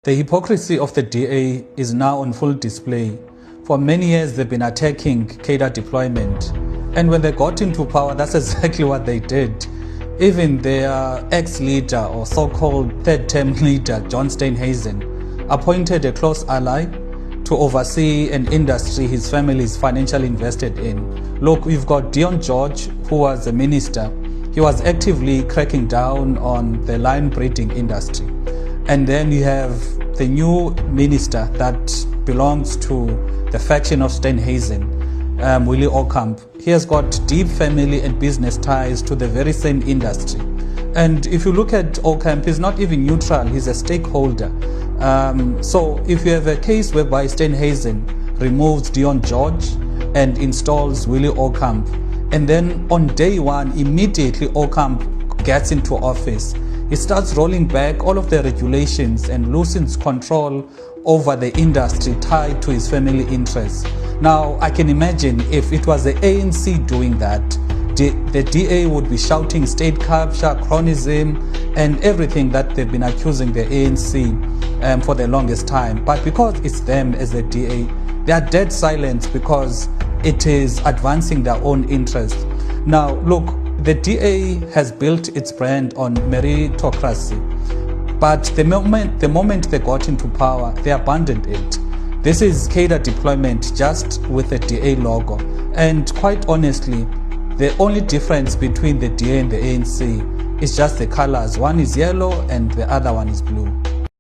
The hypocrisy of the DA is now on full display. For many years, they've been attacking cadre deployment. And when they got into power, that's exactly what they did. Even their ex-leader or so-called third-term leader, John Steenhuisen, appointed a close ally to oversee an industry his family is financially invested in. Look, we've got Deon George, who was a minister. He was actively cracking down on the lion breeding industry. And then you have the new minister that belongs to the faction of Steenhuisen, Willie Ocamp. He has got deep family and business ties to the very same industry. And if you look at Ocamp, he's not even neutral, he's a stakeholder. So if you have a case whereby Steenhuisen removes Deon George and installs Willie Ocamp, and then on day one, immediately Ocamp gets into office, he starts rolling back all of the regulations and loosens control over the industry tied to his family interests. Now, I can imagine if it was the ANC doing that, the DA would be shouting state capture, cronyism, and everything that they've been accusing the ANC for the longest time. But because it's them as the DA, they are dead silent because it is advancing their own interests. Now, look, the DA has built its brand on meritocracy, but the moment they got into power, they abandoned it. This is cadre deployment just with the DA logo. And quite honestly, the only difference between the DA and the ANC is just the colors. One is yellow and the other one is blue.